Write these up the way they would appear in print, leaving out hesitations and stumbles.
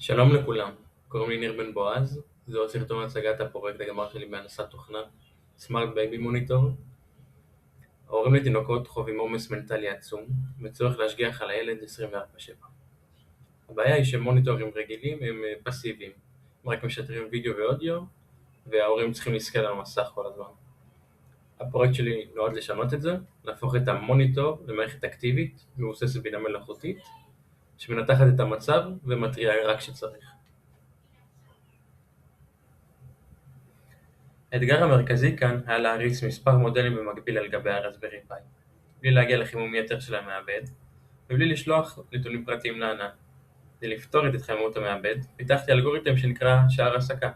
שלום לכולם, קוראים לי ניר בן בועז, זהו סרטון הצגת הפרויקט הגמר שלי בהנדסת תוכנה סמארט בייבי מוניטור. ההורים לתינוקות חווים עומס מנטלי עצום וצורך להשגיח על הילד 24/7. הבעיה היא שמוניטורים רגילים הם פסיביים, הם רק משדרים וידאו ואודיו וההורים צריכים להסתכל על המסך כל הזמן. הפרויקט שלי נועד לשנות את זה, להפוך את המוניטור למערכת אקטיבית מבוססת בינה מלאכותית שמנתחת את המצב ומתריעה רק כשצריך. האתגר המרכזי כאן היה להריץ מספר מודלים במקביל על גבי הרסברי פאי, בלי להגיע לחימום יתר של המעבד, ובלי לשלוח נתונים פרטיים לענן. כדי לפתור את התחממות המעבד, פיתחתי אלגוריתם שנקרא שער הסקה.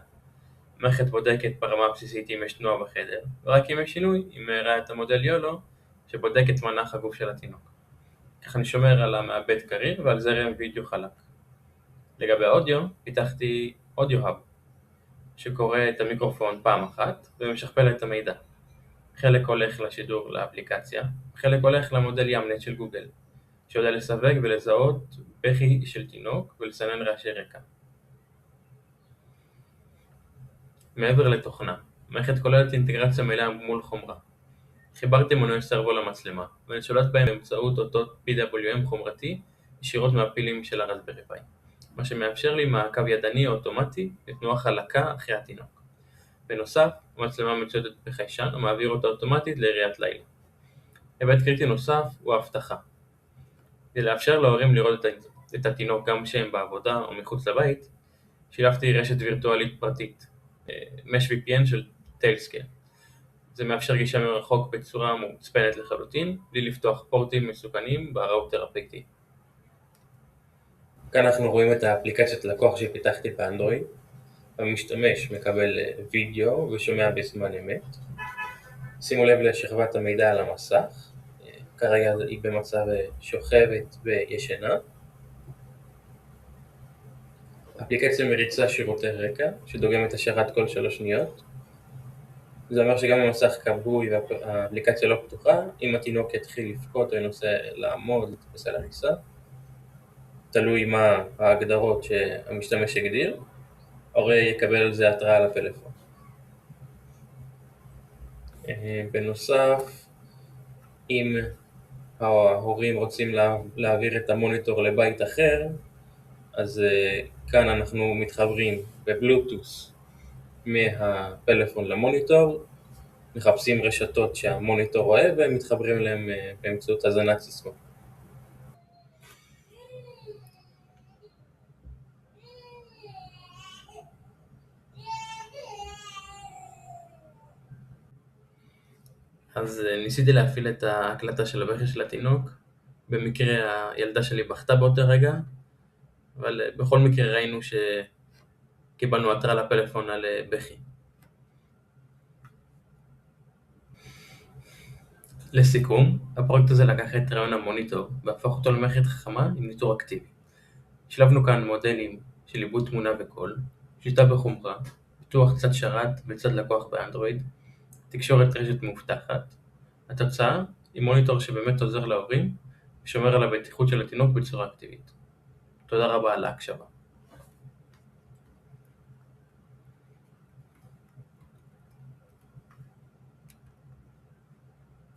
המערכת בודקת ברמה הבסיסית אם יש תנועה בחדר, ורק אם יש שינוי, היא מעירה את המודל יולו, שבודק את מנח הגוף של התינוק. כך אני שומר על המעבד קריר ועל זרם וידאו חלק. לגבי האודיו, פיתחתי אודיו האב, שקורא את המיקרופון פעם אחת ומשכפל את המידע. חלק הולך לשידור לאפליקציה, חלק הולך למודל ימנט של גוגל, שיודע לסווג ולזהות בכי של תינוק ולסנן רעשי רקע. מעבר לתוכנה, המערכת כוללת אינטגרציה מלאה מול חומרה. חיברתי מנועי סרבו למצלמה, ואני שולט בהם באמצעות אותות PWM חומרתי ישירות מהפילים של הרסברי פאי, מה שמאפשר לי מעקב ידני או אוטומטי לתנועה חלקה אחרי התינוק. בנוסף, המצלמה מצוידת בחיישן ומעביר אותה אוטומטית לעיריית לילה. היבט קריטי נוסף הוא האבטחה. כדי לאפשר להורים לראות את התינוק גם כשהם בעבודה או מחוץ לבית, שילבתי רשת וירטואלית פרטית, Mesh VPN של Tailscale. זה מאפשר גישה מרחוק בצורה מוצפנת לחלוטין, בלי לפתוח פורטים מסוכנים בראוטר הביתי. כאן אנחנו רואים את האפליקציית לקוח שפיתחתי באנדרואיד. המשתמש מקבל וידאו ושומע בזמן אמת. שימו לב לשכבת המידע על המסך, כרגע היא במצב שוכבת וישנה. האפליקציה מריצה שירותי רקע שדוגם את השרת כל 3 שניות. זה אומר שגם המסך כבוי והאפליקציה לא פתוחה, אם התינוק יתחיל לבכות או ינסה לעמוד, לטפס על הריסה, תלוי מה ההגדרות שהמשתמש הגדיר, ההורה יקבל על זה התראה לפלאפון. בנוסף, אם ההורים רוצים להעביר את המוניטור לבית אחר, אז כאן אנחנו מתחברים בבלוטוס מהפלאפון למוניטור, מחפשים רשתות שהמוניטור אוהב ומתחברים אליהם באמצעות הזנת סיסמה. אז ניסיתי להפעיל את ההקלטה של הבכי של התינוק. במקרה הילדה שלי בכתה באותו רגע, אבל בכל מקרה ראינו שקיבלנו התראה לפלאפון על בכי. לסיכום, הפרויקט הזה לקח את רעיון המוניטור והפך אותו למערכת חכמה עם ניטור אקטיבי. שלבנו כאן מודלים של עיבוד תמונה וקול, שליטה בחומרה, פיתוח צד שרת וצד לקוח באנדרואיד, תקשורת רשת מאובטחת. התוצאה היא מוניטור שבאמת עוזר להורים ושומר על הבטיחות של התינוק בצורה אקטיבית. תודה רבה על ההקשבה.